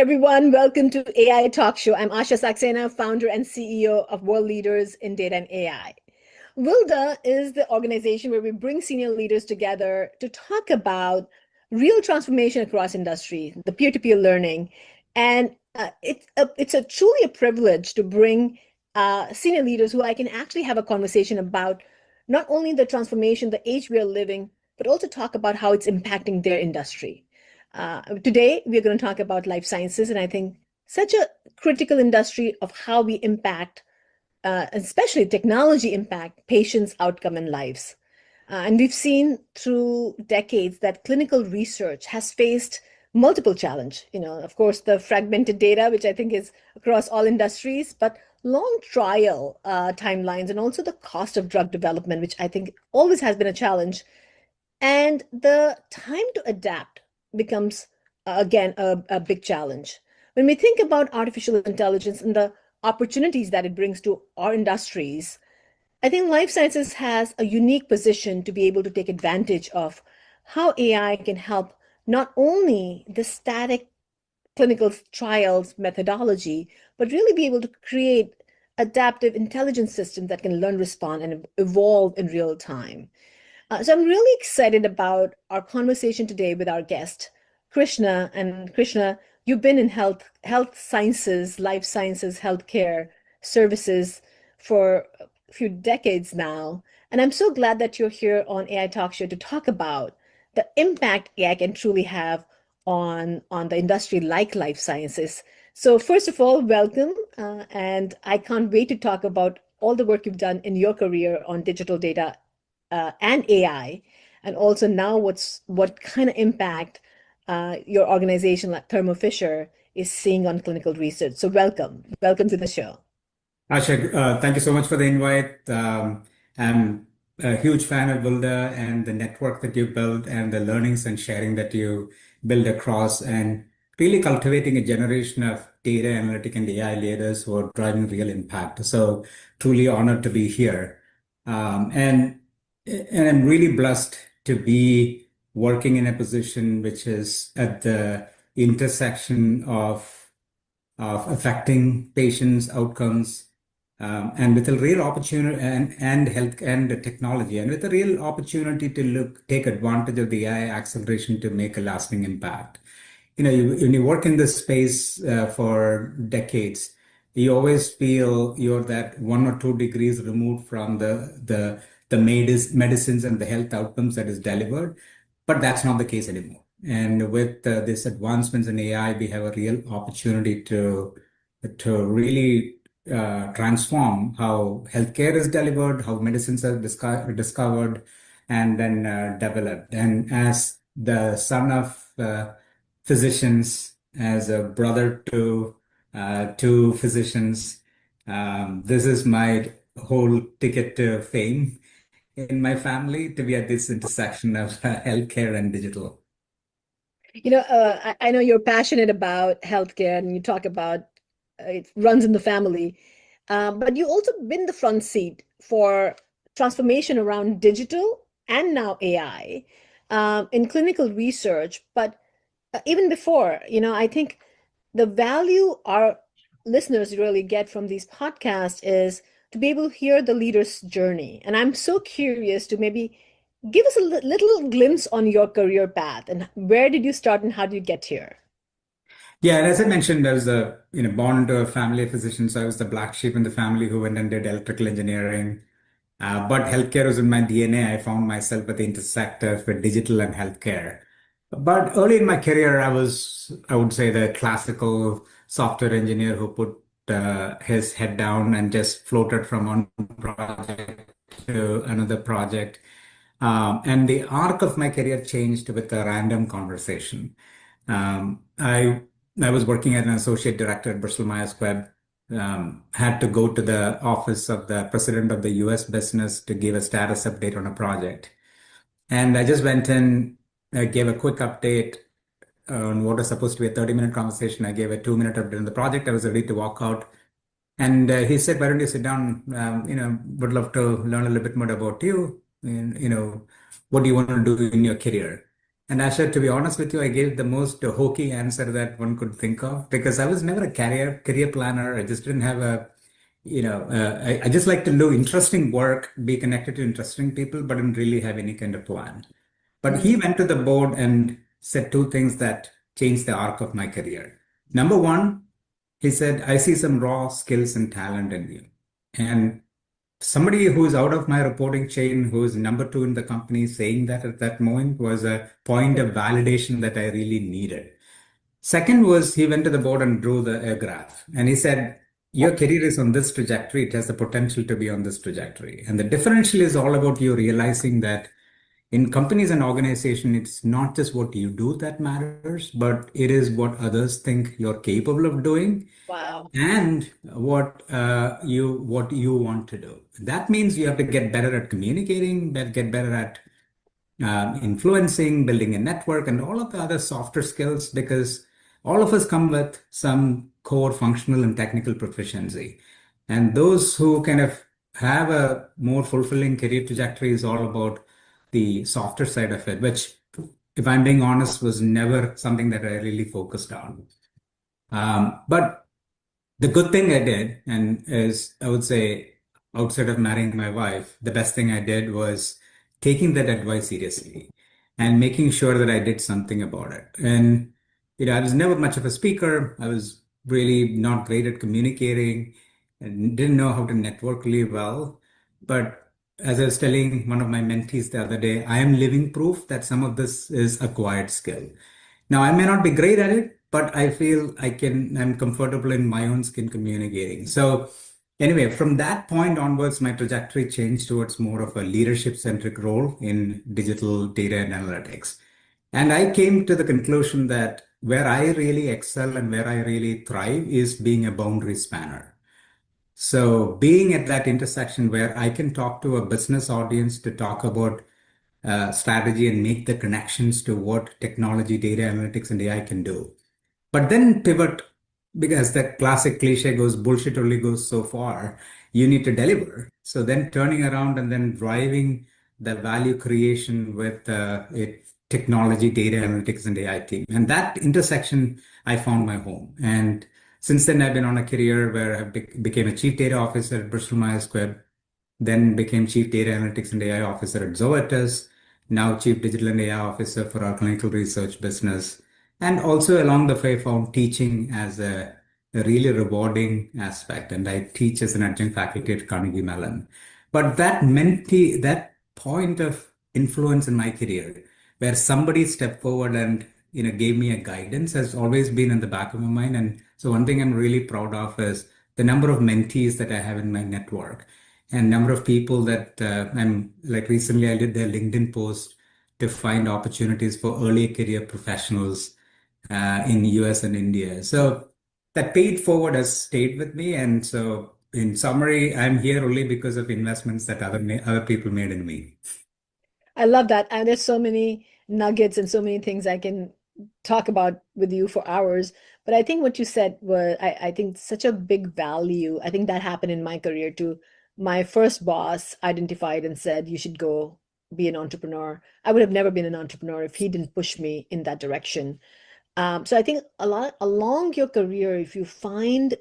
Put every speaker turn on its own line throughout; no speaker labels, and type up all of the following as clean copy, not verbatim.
everyone. Welcome to AI Talk Show. I'm Asha Saxena, founder and CEO of World Leaders in Data and AI. WLDA is the organization where we bring senior leaders together to talk about real transformation across industry, the peer-to-peer learning. And it's truly a privilege to bring senior leaders who I can actually have a conversation about not only the transformation, the age we are living, but also talk about how it's impacting their industry. Today, we're going to talk about life sciences, and I think such a critical industry of how we impact, especially technology impact, patients' outcome and lives. And we've seen through decades that clinical research has faced multiple challenges. Of course, the fragmented data, which I think is across all industries, but long trial timelines and also the cost of drug development, which I think always has been a challenge. And the time to adapt becomes, again, a big challenge. When we think about artificial intelligence and the opportunities that it brings to our industries, I think life sciences has a unique position to be able to take advantage of how AI can help not only the static clinical trials methodology, but really be able to create adaptive intelligence systems that can learn, respond, and evolve in real time. So I'm really excited about our conversation today with our guest, Krishna. And Krishna, you've been in health sciences, life sciences, healthcare services for a few decades now. And I'm so glad that you're here on AI Talk Show to talk about the impact AI can truly have on the industry like life sciences. So first of all, welcome. And I can't wait to talk about all the work you've done in your career on digital data and AI, and also now what kind of impact your organization like Thermo Fisher is seeing on clinical research. So welcome to the show.
Asha, thank you so much for the invite. I'm a huge fan of WLDA and the network that you built and the learnings and sharing that you build across, and really cultivating a generation of data analytic and AI leaders who are driving real impact. So truly honored to be here. And I'm really blessed to be working in a position which is at the intersection of affecting patients' outcomes, and with a real opportunity and health and the technology, and with a real opportunity to take advantage of the AI acceleration to make a lasting impact. When you work in this space for decades, you always feel you're that 1 or 2 degrees removed from the medicines and the health outcomes that is delivered, but that's not the case anymore. And with these advancements in AI, we have a real opportunity to really transform how healthcare is delivered, how medicines are discovered, and then developed. And as the son of physicians, as a brother to two physicians, this is my whole ticket to fame in my family, to be at this intersection of healthcare and digital.
I know you're passionate about healthcare and you talk about it runs in the family, but you also been the front seat for transformation around digital and now AI in clinical research. But even before, I think the value our listeners really get from these podcasts is to be able to hear the leader's journey. And I'm so curious to maybe give us a little glimpse on your career path and where did you start and how did you get here?
Yeah, and as I mentioned, I was born into a family of physicians. So I was the black sheep in the family who went and did electrical engineering. But healthcare was in my DNA. I found myself at the intersect of digital and healthcare. But early in my career, I would say, the classical software engineer who put his head down and just floated from one project to another project. And the arc of my career changed with a random conversation. I was working as an associate director at Bristol Myers Squibb. Had to go to the office of the president of the US business to give a status update on a project. And I just went in, I gave a quick update on what was supposed to be a 30-minute conversation. I gave a 2-minute update on the project. I was ready to walk out. And he said, "Why don't you sit down? Would love to learn a little bit more about you. And, what do you want to do in your career?" And Asha, to be honest with you, I gave the most hokey answer that one could think of because I was never a career planner. I just didn't have a, I just like to do interesting work, be connected to interesting people, but didn't really have any kind of plan. But he
Mm,
went to the board and said two things that changed the arc of my career. Number one, he said, I see some raw skills and talent in you. And somebody who's out of my reporting chain, who's number two in the company, saying that at that moment was a point of validation that I really needed. Second was he went to the board and drew a graph. And he said, your career is on this trajectory. It has the potential to be on this trajectory. And the differential is all about you realizing that in companies and organizations, it's not just what you do that matters, but it is what others think you're capable of doing
wow.
and what you want to do. That means you have to get better at communicating, get better at influencing, building a network, and all of the other softer skills because all of us come with some core functional and technical proficiency. And those who kind of have a more fulfilling career trajectory is all about the softer side of it, which, if I'm being honest, was never something that I really focused on. But the good thing I did, and is I would say outside of marrying my wife, the best thing I did was taking that advice seriously and making sure that I did something about it. And, I was never much of a speaker. I was really not great at communicating and didn't know how to network really well. But as I was telling one of my mentees the other day, I am living proof that some of this is acquired skill. Now, I may not be great at it, but I feel I'm comfortable in my own skin communicating. So, anyway, from that point onwards, my trajectory changed towards more of a leadership centric role in digital data and analytics. And I came to the conclusion that where I really excel and where I really thrive is being a boundary spanner. So, being at that intersection where I can talk to a business audience to talk about strategy and make the connections to what technology, data analytics, and AI can do. But then pivot, because the classic cliche goes, bullshit only goes so far. You need to deliver. So then turning around and then driving the value creation with technology, data analytics, and AI team. And that intersection, I found my home. And since then, I've been on a career where I became a chief data officer at Bristol Myers Squibb, then became Chief Data Analytics and AI Officer at Zoetis, now Chief Digital and AI Officer for our clinical research business. And also along the way, found teaching as a really rewarding aspect. And I teach as an adjunct faculty at Carnegie Mellon. But that point of influence in my career, where somebody stepped forward and gave me a guidance, has always been in the back of my mind. And so one thing I'm really proud of is the number of mentees that I have in my network and number of people that I'm like recently I did their LinkedIn post to find opportunities for early career professionals in US and India. So that paid forward has stayed with me. And so in summary, I'm here only because of investments that other people made in me.
I love that. And there's so many nuggets and so many things I can talk about with you for hours. But I think what you said was, I think such a big value. I think that happened in my career too. My first boss identified and said, you should go be an entrepreneur. I would have never been an entrepreneur if he didn't push me in that direction. So I think a lot along your career, if you find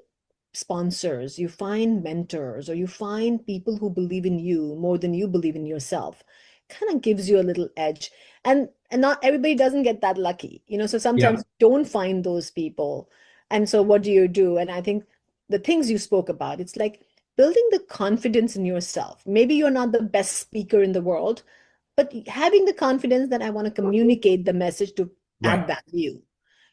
sponsors, you find mentors, or you find people who believe in you more than you believe in yourself, kind of gives you a little edge. And not everybody doesn't get that lucky, so sometimes
Yeah,
you don't find those people. And so what do you do? And I think the things you spoke about, it's like building the confidence in yourself. Maybe you're not the best speaker in the world, but having the confidence that I want to communicate the message to add
right.
value.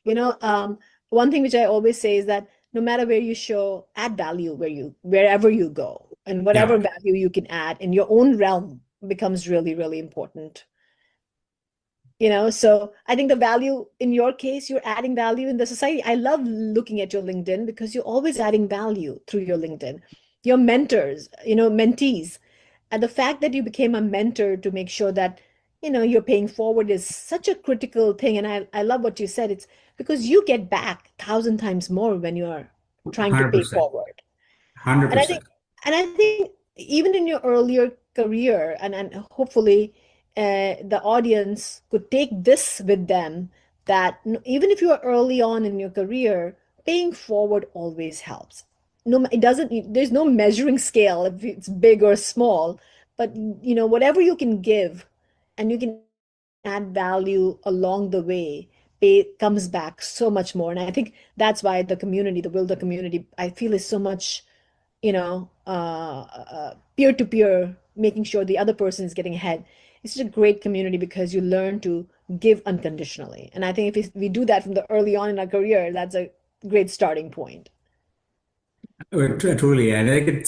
You know, one thing which I always say is that no matter where you show, add value wherever you go, and whatever
Yeah,
value you can add in your own realm becomes really, really important. So I think the value in your case, you're adding value in the society. I love looking at your LinkedIn because you're always adding value through your LinkedIn. Your mentors, mentees, and the fact that you became a mentor to make sure that, you're paying forward is such a critical thing. And I love what you said. It's because you get back 1,000 times more when you're trying to pay
100%.
forward. And I think,
100%.
and I think even in your earlier career, and hopefully the audience could take this with them, that even if you are early on in your career, paying forward always helps. No, it doesn't, there's no measuring scale if it's big or small, but whatever you can give and you can add value along the way, pay comes back so much more. And I think that's why the community, the Wilder community, I feel is so much, peer to peer, making sure the other person is getting ahead. It's such a great community because you learn to give unconditionally. And I think if we do that from the early on in our career, that's a great starting point.
Truly, I think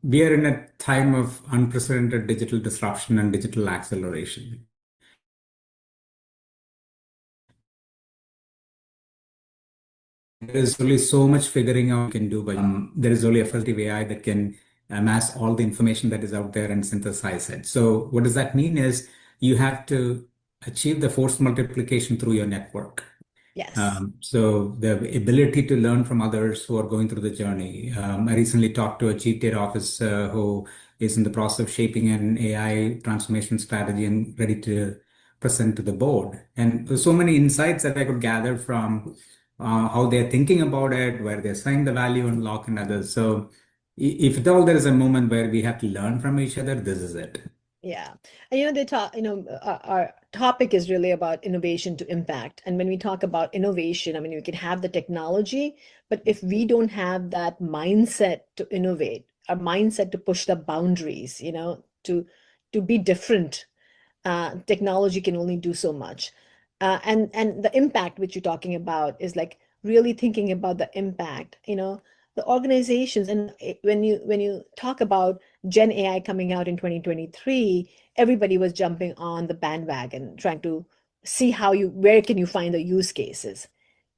we are in a time of unprecedented digital disruption and digital acceleration. There is only so much figuring out you can do, but there is only a effective AI that can amass all the information that is out there and synthesize it. So what does that mean is you have to achieve the force multiplication through your network.
Yes.
So the ability to learn from others who are going through the journey. I recently talked to a chief data officer who is in the process of shaping an AI transformation strategy and ready to present to the board. And there's so many insights that I could gather from how they're thinking about it, where they're saying the value unlock and others. So if at all there is a moment where we have to learn from each other, this is it.
Yeah. And they talk, our topic is really about innovation to impact. And when we talk about innovation, I mean, we can have the technology, but if we don't have that mindset to innovate, a mindset to push the boundaries, to be different, technology can only do so much. And the impact which you're talking about is like really thinking about the impact, the organizations. And when you talk about Gen AI coming out in 2023, everybody was jumping on the bandwagon, trying to see where can you find the use cases.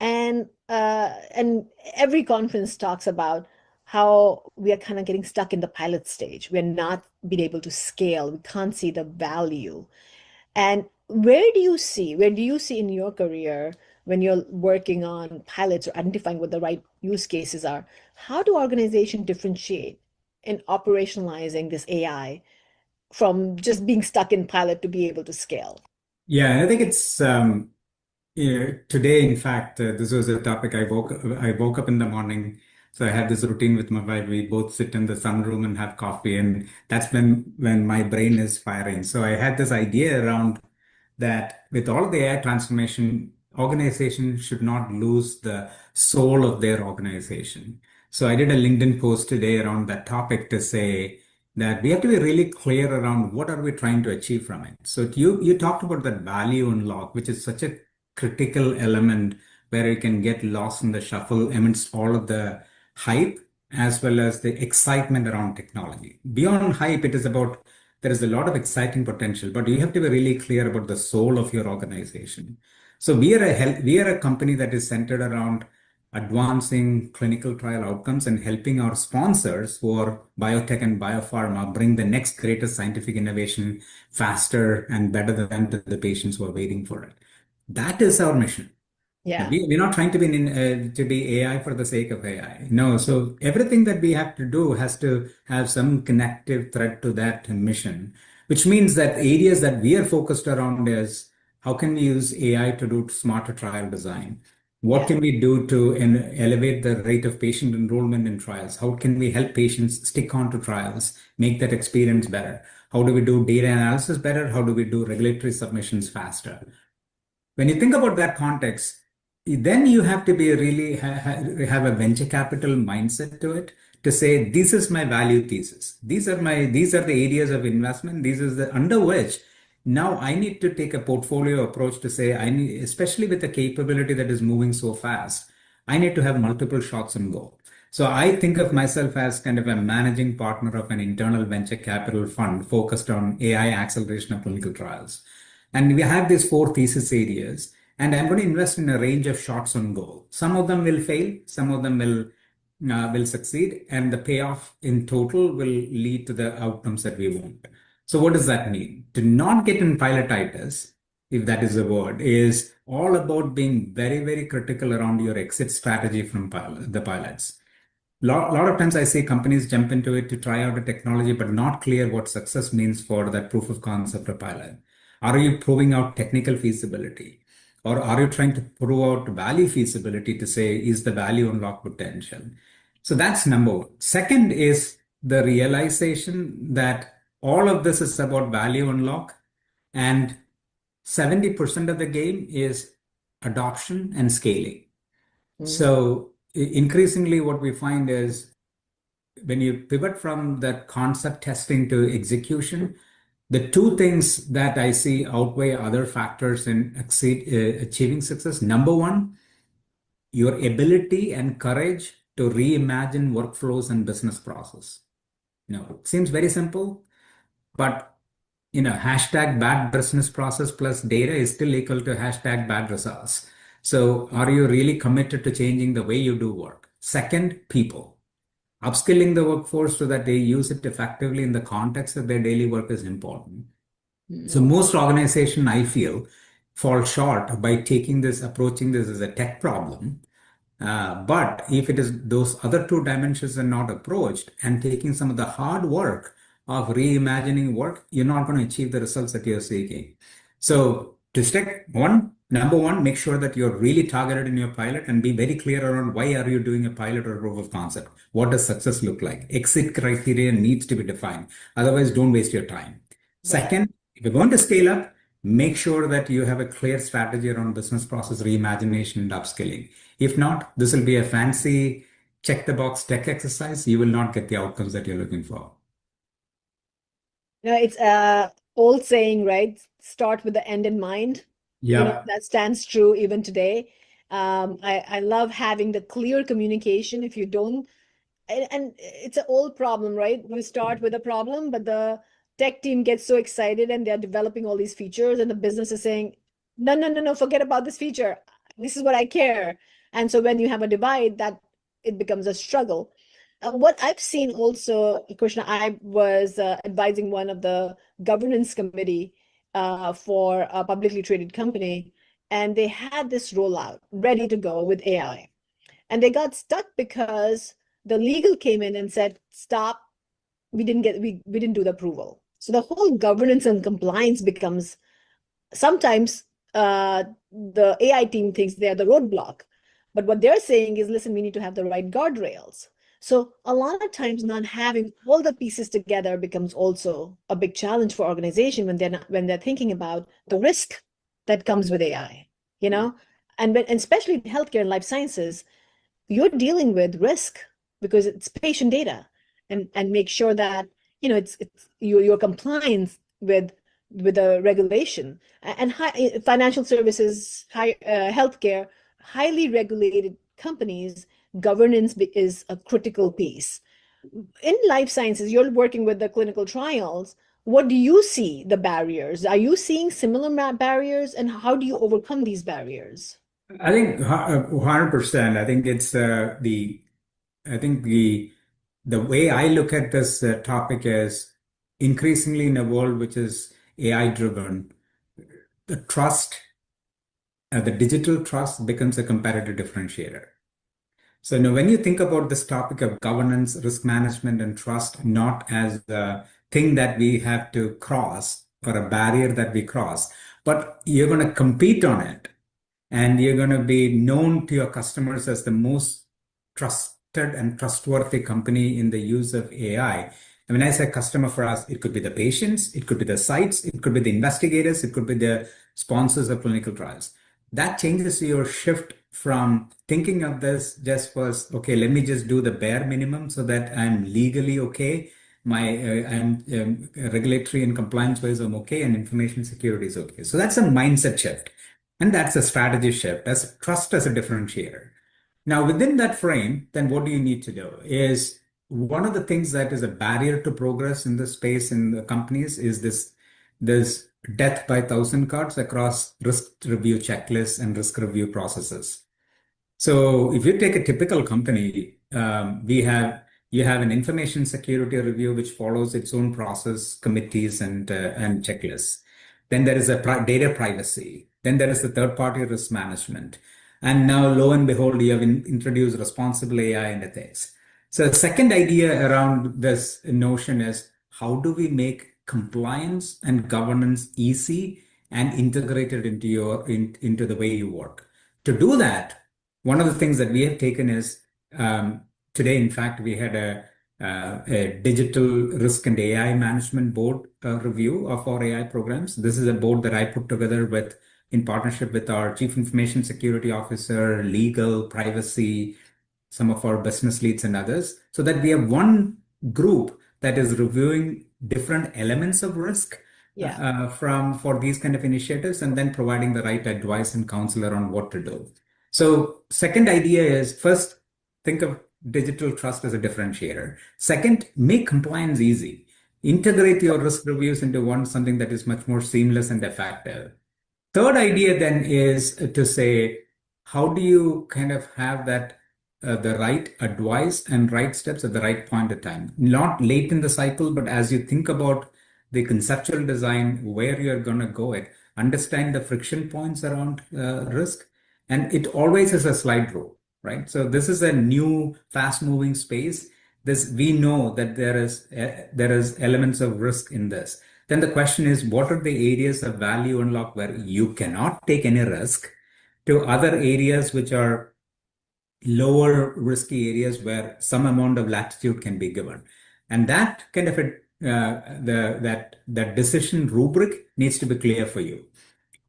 And every conference talks about how we are kind of getting stuck in the pilot stage. We're not being able to scale. We can't see the value. And where do you see in your career when you're working on pilots or identifying what the right use cases are? How do organizations differentiate in operationalizing this AI from just being stuck in pilot to be able to scale?
Yeah, I think it's yeah, today, in fact, this was a topic I woke up in the morning. So I have this routine with my wife. We both sit in the sunroom and have coffee, and that's when my brain is firing. So I had this idea around that with all the AI transformation, organizations should not lose the soul of their organization. So I did a LinkedIn post today around that topic to say that we have to be really clear around what are we trying to achieve from it. So you talked about that value unlock, which is such a critical element where you can get lost in the shuffle amidst all of the hype as well as the excitement around technology. Beyond hype, it is about there is a lot of exciting potential, but you have to be really clear about the soul of your organization. So we are a company that is centered around advancing clinical trial outcomes and helping our sponsors who are biotech and biopharma bring the next greatest scientific innovation faster and better than to the patients who are waiting for it. That is our mission.
Yeah.
We're not trying to be AI for the sake of AI. No, so everything that we have to do has to have some connective thread to that mission, which means that areas that we are focused around is how can we use AI to do smarter trial design? What
Yeah.
can we do to elevate the rate of patient enrollment in trials? How can we help patients stick on to trials, make that experience better? How do we do data analysis better? How do we do regulatory submissions faster? When you think about that context, then you have to be really have a venture capital mindset to it to say, this is my value thesis. These are the areas of investment. These is the under which now I need to take a portfolio approach to say, I need, especially with the capability that is moving so fast, I need to have multiple shots on goal. So I think of myself as kind of a managing partner of an internal venture capital fund focused on AI acceleration of clinical trials. And we have these four thesis areas, and I'm going to invest in a range of shots on goal. Some of them will fail, some of them will succeed, and the payoff in total will lead to the outcomes that we want. So what does that mean? To not get in pilotitis, if that is a word, is all about being very, very critical around your exit strategy from the pilots. Lot of times I see companies jump into it to try out a technology, but not clear what success means for that proof of concept or pilot. Are you proving out technical feasibility? Or are you trying to prove out value feasibility to say, is the value unlock potential? So that's number one. Second is the realization that all of this is about value unlock, and 70% of the game is adoption and scaling.
Mm.
So increasingly, what we find is when you pivot from the concept testing to execution, the two things that I see outweigh other factors in achieving success. Number one, your ability and courage to reimagine workflows and business process. It seems very simple, but hashtag bad business process plus data is still equal to hashtag bad results. So are you really committed to changing the way you do work? Second, people. Upskilling the workforce so that they use it effectively in the context of their daily work is important. So
Mm.
most organizations, I feel, fall short by approaching this as a tech problem. But if it is those other two dimensions are not approached and taking some of the hard work of reimagining work, you're not going to achieve the results that you're seeking. So to stick number one, make sure that you're really targeted in your pilot and be very clear around why are you doing a pilot or a proof of concept? What does success look like? Exit criteria needs to be defined. Otherwise, don't waste your time.
Right.
Second, if you're going to scale up, make sure that you have a clear strategy around business process reimagination and upskilling. If not, this will be a fancy check the box tech exercise. You will not get the outcomes that you're looking for.
It's a old saying, right? Start with the end in mind.
Yeah.
That stands true even today. I love having the clear communication. If you don't, and it's an old problem, right? We start with a problem, but the tech team gets so excited and they're developing all these features, and the business is saying, no, no, no, no, forget about this feature. This is what I care. And so when you have a divide, that it becomes a struggle. What I've seen also, Krishna, I was advising one of the governance committee for a publicly traded company, and they had this rollout ready to go with AI. And they got stuck because the legal came in and said, stop, we didn't do the approval. So the whole governance and compliance becomes sometimes the AI team thinks they're the roadblock. But what they're saying is, listen, we need to have the right guardrails. So a lot of times not having all the pieces together becomes also a big challenge for organization when they're thinking about the risk that comes with AI, you know? And especially in healthcare and life sciences, you're dealing with risk because it's patient data, and make sure that it's your compliance with the regulation and financial services, healthcare, highly regulated companies. Governance is a critical piece. In life sciences, you're working with the clinical trials. What do you see the barriers? Are you seeing similar barriers, and how do you overcome these barriers?
I think 100%. I think it's I think the way I look at this topic is increasingly in a world which is AI driven, the the digital trust becomes a competitive differentiator. So now when you think about this topic of governance, risk management, and trust, not as the thing that we have to cross or a barrier that we cross, but you're going to compete on it and you're going to be known to your customers as the most trusted and trustworthy company in the use of AI. And when I say customer for us, it could be the patients, it could be the sites, it could be the investigators, it could be the sponsors of clinical trials. That changes your shift from thinking of this just was, okay, let me just do the bare minimum so that I'm legally okay. I'm regulatory and compliance wise, I'm okay, and information security is okay. So that's a mindset shift. And that's a strategy shift as trust as a differentiator. Now, within that frame, then what do you need to do is one of the things that is a barrier to progress in this space in the companies is this death by thousand cuts across risk review checklists and risk review processes. So if you take a typical company, you have an information security review which follows its own process, committees, and checklists. Then there is a data privacy. Then there is the third-party risk management. And now, lo and behold, you have introduced responsible AI and ethics. So the second idea around this notion is how do we make compliance and governance easy and integrated into the way you work? To do that, one of the things that we have taken is today, in fact, we had a digital risk and AI management board review of our AI programs. This is a board that I put together in partnership with our chief information security officer, legal, privacy, some of our business leads and others, so that we have one group that is reviewing different elements of risk for these kind of initiatives and then providing the right advice and counsel around what to do. So second idea is first, think of digital trust as a differentiator. Second, make compliance easy. Integrate your risk reviews into something that is much more seamless and effective. Third idea then is to say, how do you kind of have the right advice and right steps at the right point of time? Not late in the cycle, but as you think about the conceptual design, where you're going to go at, understand the friction points around risk. And it always is a slide rule, right? So this is a new fast moving space. We know that there is elements of risk in this. Then the question is, what are the areas of value unlock where you cannot take any risk, to other areas which are lower risky areas where some amount of latitude can be given. And that kind of that decision rubric needs to be clear for you.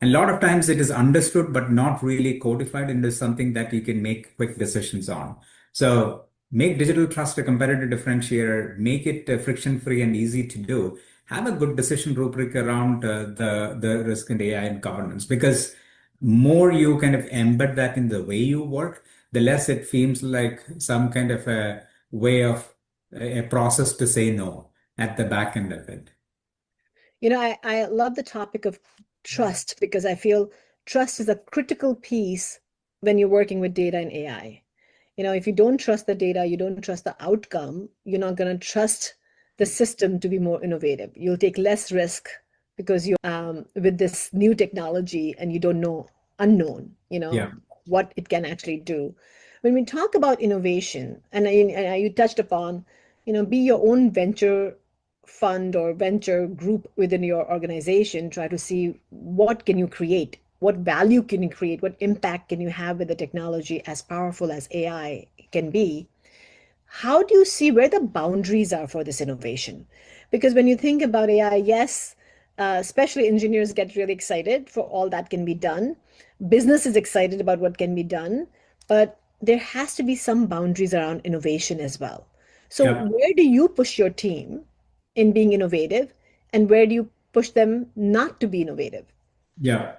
And a lot of times it is understood but not really codified into something that you can make quick decisions on. So make digital trust a competitive differentiator, make it friction-free and easy to do. Have a good decision rubric around the risk and AI and governance, because more you kind of embed that in the way you work, the less it feels like some kind of a way of a process to say no at the back end of it.
I love the topic of trust because I feel trust is a critical piece when you're working with data and AI. If you don't trust the data, you don't trust the outcome, you're not going to trust the system to be more innovative. You'll take less risk because you're with this new technology and you don't know unknown, what it can actually do. When we talk about innovation, and you touched upon, be your own venture fund or venture group within your organization, try to see what can you create, what value can you create, what impact can you have with the technology as powerful as AI can be. How do you see where the boundaries are for this innovation? Because when you think about AI, yes, especially engineers get really excited for all that can be done. Business is excited about what can be done, but there has to be some boundaries around innovation as well. So where do you push your team in being innovative, and where do you push them not to be innovative?
Yeah.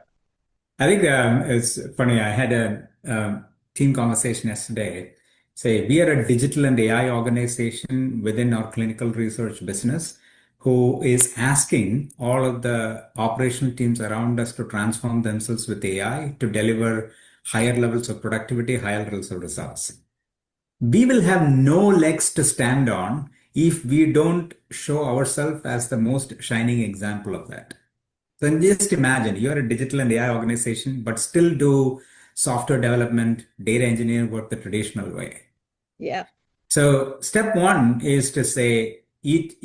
I think it's funny. I had a team conversation yesterday. Say we are a digital and AI organization within our clinical research business who is asking all of the operational teams around us to transform themselves with AI to deliver higher levels of productivity, higher levels of results. We will have no legs to stand on if we don't show ourselves as the most shining example of that. So just imagine you're a digital and AI organization, but still do software development, data engineering work the traditional way.
Yeah.
So step one is to say, eat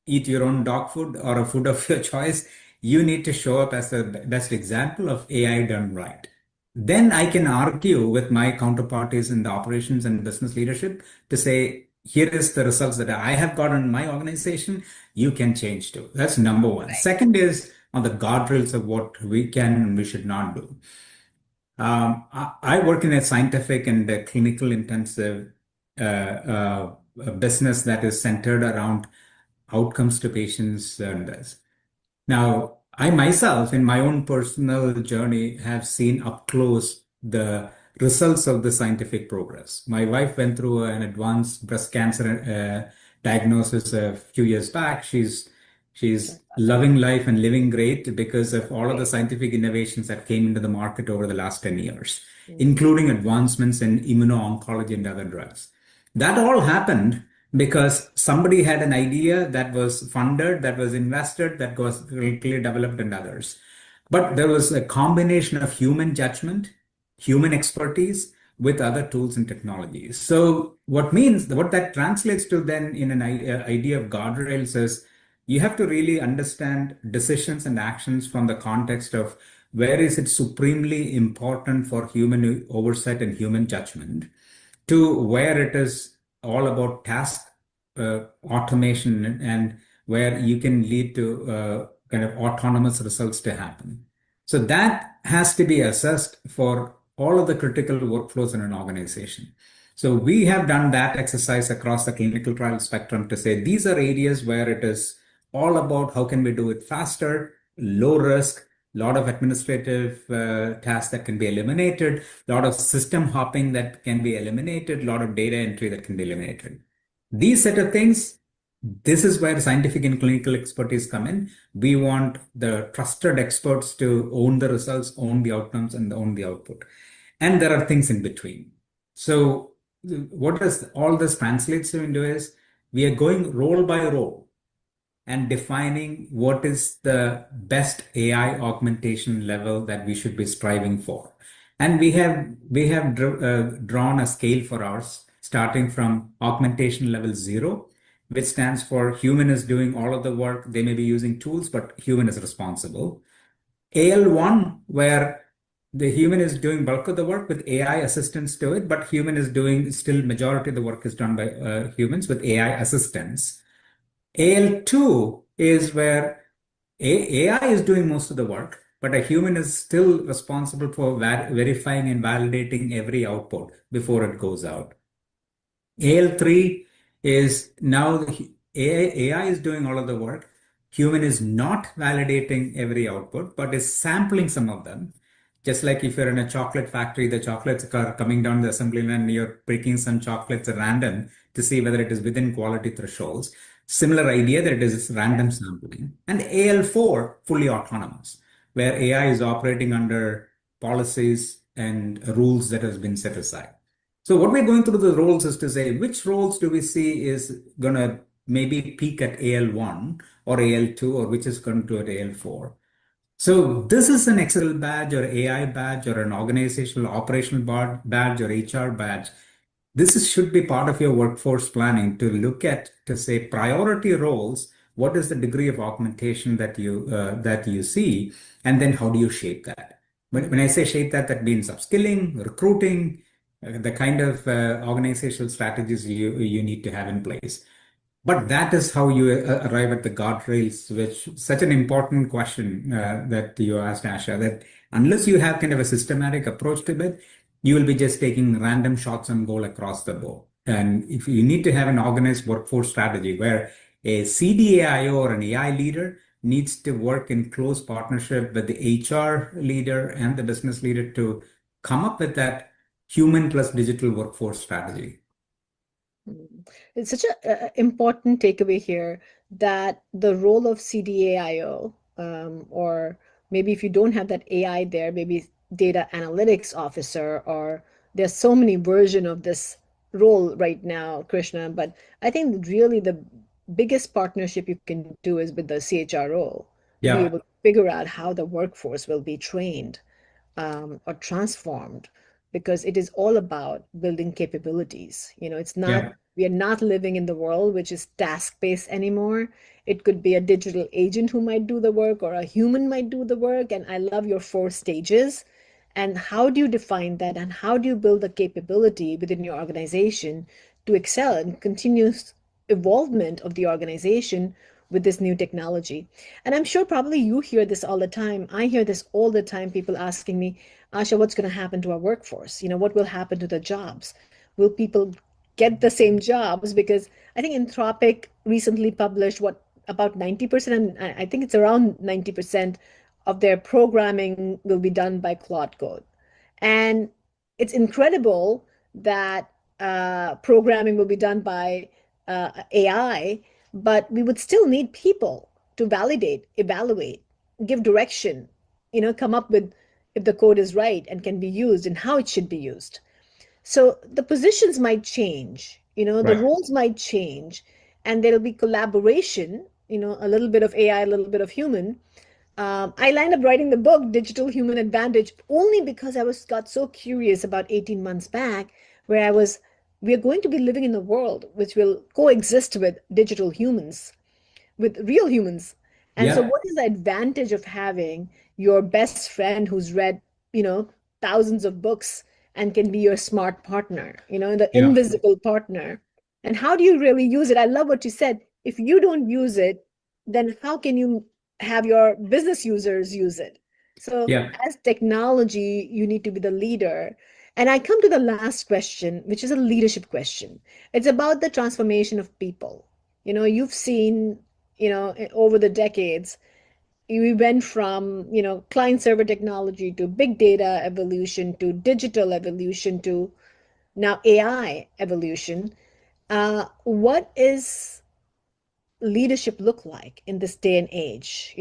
your own dog food or a food of your choice. You need to show up as the best example of AI done right. Then I can argue with my counterparties in the operations and business leadership to say, here is the results that I have got in my organization. You can change too. That's number one.
Right.
Second is on the guardrails of what we can and we should not do. I work in a scientific and a clinical intensive business that is centered around outcomes to patients and this. Now, I myself, in my own personal journey, have seen up close the results of the scientific progress. My wife went through an advanced breast cancer diagnosis a few years back. She's loving life and living great because of all of the scientific innovations that came into the market over the last 10 years, including advancements in immuno-oncology and other drugs. That all happened because somebody had an idea that was funded, that was invested, that was clearly developed, and others. But there was a combination of human judgment, human expertise, with other tools and technologies. So what that translates to then in an idea of guardrails is you have to really understand decisions and actions from the context of where is it supremely important for human oversight and human judgment to where it is all about task automation and where you can lead to kind of autonomous results to happen. So that has to be assessed for all of the critical workflows in an organization. So we have done that exercise across the clinical trial spectrum to say these are areas where it is all about how can we do it faster, low risk, a lot of administrative tasks that can be eliminated, a lot of system hopping that can be eliminated, a lot of data entry that can be eliminated. These set of things, this is where scientific and clinical expertise come in. We want the trusted experts to own the results, own the outcomes, and own the output. And there are things in between. So what does all this translates into is we are going role by role and defining what is the best AI augmentation level that we should be striving for. And we have drawn a scale for ours, starting from augmentation level 0, which stands for human is doing all of the work. They may be using tools, but human is responsible. AL1, where the human is doing bulk of the work with AI assistance to it, but human is doing still majority of the work is done by humans with AI assistance. AL2 is where AI is doing most of the work, but a human is still responsible for verifying and validating every output before it goes out. AL3 is now AI is doing all of the work. Human is not validating every output, but is sampling some of them. Just like if you're in a chocolate factory, the chocolates are coming down the assembly line, you're picking some chocolates at random to see whether it is within quality thresholds. Similar idea that it is random sampling. And AL4, fully autonomous, where AI is operating under policies and rules that has been set aside. So what we're going through the roles is to say which roles do we see is going to maybe peak at AL1 or AL2 or which is going to at AL4. So this is an Excel badge or AI badge or an organizational operational badge or HR badge. Should be part of your workforce planning to look at to say priority roles. What is the degree of augmentation that you see, and then how do you shape that? When I say shape that, that means upskilling, recruiting, the kind of organizational strategies you need to have in place. But that is how you arrive at the guardrails, which such an important question that you asked, Asha, that unless you have kind of a systematic approach to it, you will be just taking random shots on goal across the board. And if you need to have an organized workforce strategy where a CDAIO or an AI leader needs to work in close partnership with the HR leader and the business leader to come up with that human plus digital workforce strategy.
It's such an important takeaway here that the role of CDAIO, or maybe if you don't have that AI there, maybe data analytics officer, or there's so many version of this role right now, Krishna. But I think really the biggest partnership you can do is with the CHRO to be
Yeah,
able to figure out how the workforce will be trained or transformed, because it is all about building capabilities. It's not,
yeah,
we are not living in the world which is task-based anymore. It could be a digital agent who might do the work, or a human might do the work. And I love your 4 stages. And how do you define that? And how do you build the capability within your organization to excel and continuous evolvement of the organization with this new technology? And I'm sure probably you hear this all the time. I hear this all the time, people asking me, Asha, what's going to happen to our workforce? What will happen to the jobs? Will people get the same jobs? Because I think Anthropic recently published what about 90%, and I think it's around 90% of their programming will be done by Claude Code. And it's incredible that programming will be done by AI, but we would still need people to validate, evaluate, give direction, come up with if the code is right and can be used and how it should be used. So the positions might change, the
right.
roles might change, and there'll be collaboration, a little bit of AI, a little bit of human, I lined up writing the book Digital Human Advantage only because I was got so curious about 18 months back, where we are going to be living in a world which will coexist with digital humans, with real humans. And so,
Yeah,
what is the advantage of having your best friend who's read, you know, thousands of books and can be your smart partner, the
yeah,
invisible partner? And how do you really use it? I love what you said. If you don't use it, then how can you have your business users use it? So,
yeah.
as technology, you need to be the leader. And I come to the last question, which is a leadership question. It's about the transformation of people. You've seen, over the decades, we went from, client server technology to big data evolution to digital evolution to now AI evolution. What is leadership look like in this day and age?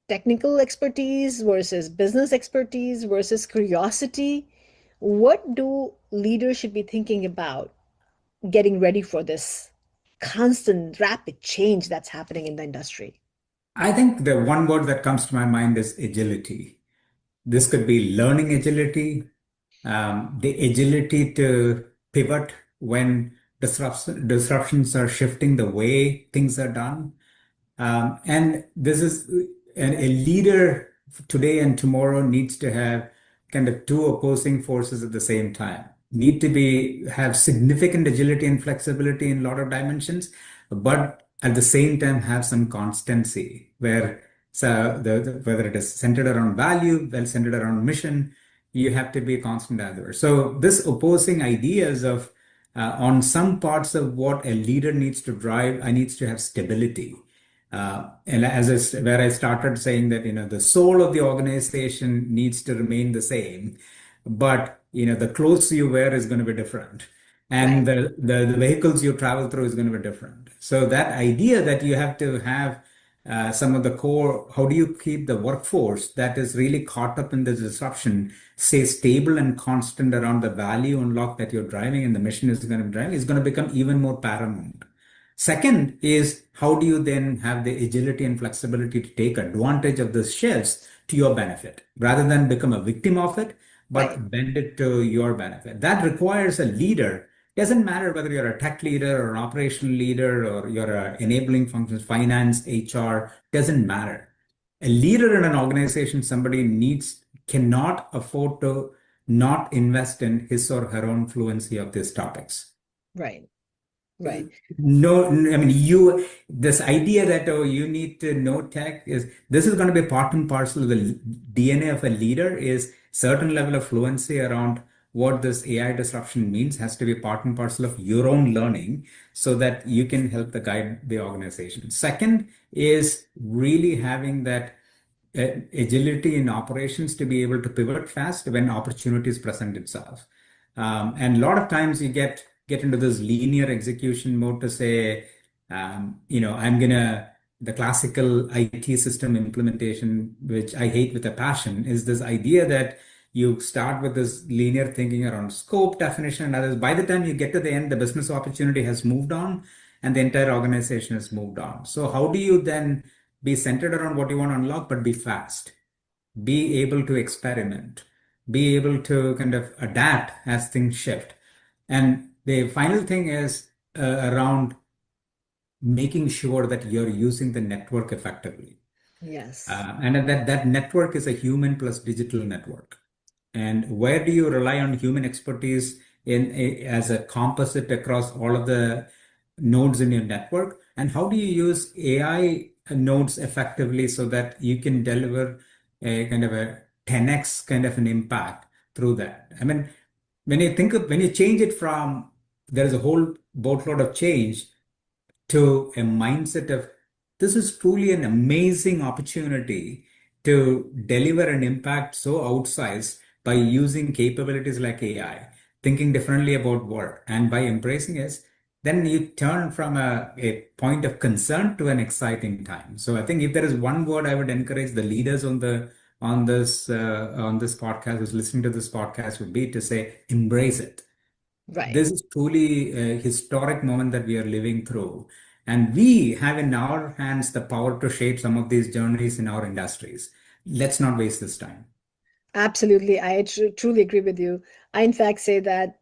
Technical expertise versus business expertise versus curiosity. What do leaders should be thinking about getting ready for this constant rapid change that's happening in the industry?
I think the one word that comes to my mind is agility. This could be learning agility, the agility to pivot when disruptions are shifting the way things are done. And this is a leader today and tomorrow needs to have kind of two opposing forces at the same time. Need to be have significant agility and flexibility in a lot of dimensions, but at the same time have some constancy where whether it is centered around value, well centered around mission, you have to be constant either. So this opposing ideas of on some parts of what a leader needs to drive, I needs to have stability and where I started saying that the soul of the organization needs to remain the same, but the clothes you wear is going to be different, and
Right,
the vehicles you travel through is going to be different. So that idea that you have to have some of the core, how do you keep the workforce that is really caught up in the disruption, stay stable and constant around the value unlock that you're driving and the mission is going to be driving, is going to become even more paramount. Second is how do you then have the agility and flexibility to take advantage of the shifts to your benefit rather than become a victim of it,
right,
but bend it to your benefit. That requires a leader. Doesn't matter whether you're a tech leader or an operational leader or you're enabling functions, finance, HR, doesn't matter. A leader in an organization, somebody cannot afford to not invest in his or her own fluency of these topics.
right, right,
No, I mean, this idea that, oh, you need to know tech this is going to be part and parcel of the DNA of a leader is certain level of fluency around what this AI disruption means has to be part and parcel of your own learning so that you can help the guide the organization. Second is really having that agility in operations to be able to pivot fast when opportunities present itself. And a lot of times you get into this linear execution mode to say, I'm gonna the classical IT system implementation, which I hate with a passion, is this idea that you start with this linear thinking around scope, definition, and others. By the time you get to the end, the business opportunity has moved on and the entire organization has moved on. So how do you then be centered around what you want to unlock, but be fast, be able to experiment, be able to kind of adapt as things shift. And the final thing is around making sure that you're using the network effectively.
yes,
And that network is a human plus digital network. And where do you rely on human expertise as a composite across all of the nodes in your network? And how do you use AI nodes effectively so that you can deliver a kind of a 10x kind of an impact through that? I mean, when you change it from there is a whole boatload of change to a mindset of this is truly an amazing opportunity to deliver an impact so outsized by using capabilities like AI, thinking differently about work, and by embracing it, then you turn from a point of concern to an exciting time. So I think if there is one word I would encourage the leaders on this podcast who's listening to this podcast would be to say embrace it.
right.
This is truly a historic moment that we are living through. And we have in our hands the power to shape some of these journeys in our industries. Let's not waste this time.
Absolutely. I truly agree with you. I, in fact, say that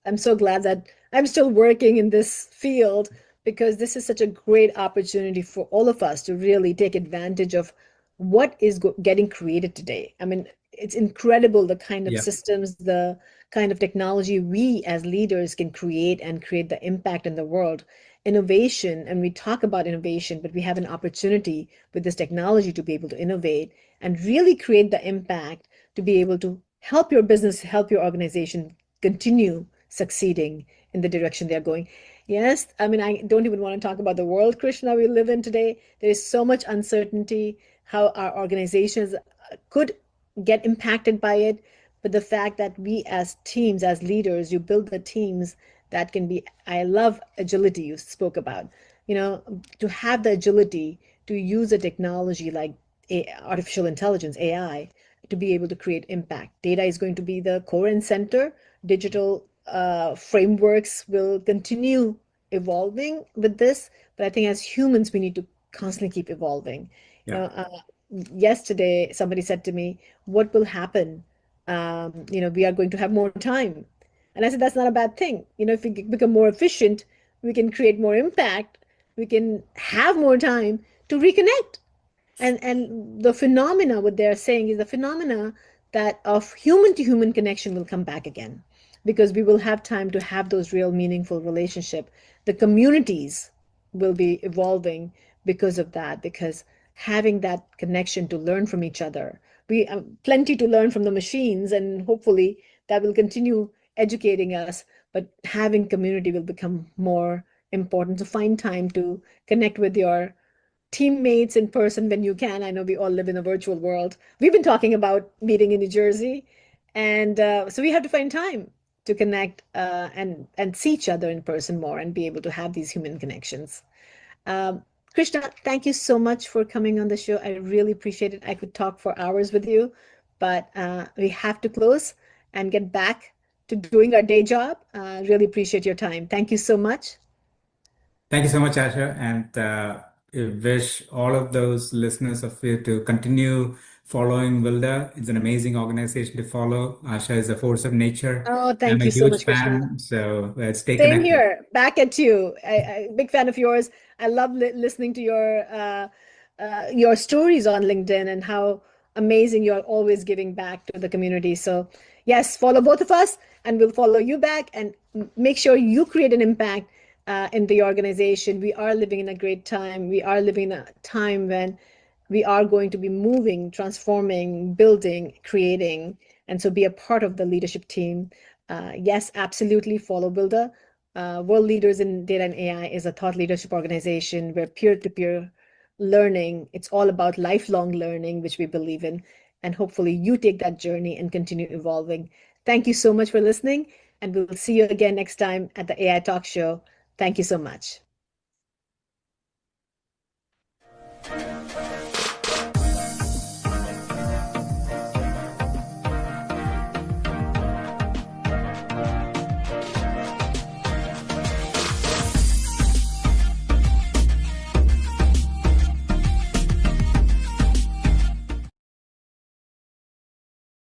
I'm so glad that I'm still working in this field because this is such a great opportunity for all of us to really take advantage of what is getting created today. I mean, it's incredible the kind of
Yeah.
systems, the kind of technology we as leaders can create and create the impact in the world. Innovation, and we talk about innovation, but we have an opportunity with this technology to be able to innovate and really create the impact to be able to help your business, help your organization continue succeeding in the direction they're going. Yes, I mean, I don't even want to talk about the world, Krishna, we live in today. There is so much uncertainty how our organizations could get impacted by it. But the fact that we as teams, as leaders, you build the teams that can be, I love agility you spoke about, you know, to have the agility to use a technology like artificial intelligence, AI, to be able to create impact. Data is going to be the core and center. Digital frameworks will continue evolving with this, but I think as humans, we need to constantly keep evolving. You
Yeah.
know, yesterday somebody said to me, "What will happen? We are going to have more time," and I said, "That's not a bad thing. You know, if we become more efficient, we can create more impact. We can have more time to reconnect." And the phenomena, what they're saying is the phenomena that of human to human connection will come back again because we will have time to have those real meaningful relationship. The communities will be evolving because of that, because having that connection to learn from each other. We have plenty to learn from the machines, and hopefully that will continue educating us, but having community will become more important. To find time to connect with your teammates in person when you can. I know we all live in a virtual world. We've been talking about meeting in New Jersey, and so we have to find time to connect and see each other in person more and be able to have these human connections. Um, Krishna, thank you so much for coming on the show. I really appreciate it. I could talk for hours with you, but we have to close and get back to doing our day job. Really appreciate your time. Thank you so much.
Thank you so much, Asha, and I wish all of those listeners of you to continue following Wilda. It's an amazing organization to follow. Asha is a force of nature.
Oh,
I'm
thank
a
you so
huge
much, Krishna.
fan, so stay
Same
connected.
here. Back at you. Big fan of yours. I love listening to your stories on LinkedIn and how amazing you're always giving back to the community. So yes, follow both of us, and we'll follow you back and make sure you create an impact in the organization. We are living in a great time. We are living in a time when we are going to be moving, transforming, building, creating, and so be a part of the leadership team. Yes, absolutely. Follow Builder. World Leaders in Data and AI is a thought leadership organization where peer-to-peer learning, it's all about lifelong learning, which we believe in. And hopefully you take that journey and continue evolving. Thank you so much for listening, and we'll see you again next time at the AI Talk Show. Thank you so much.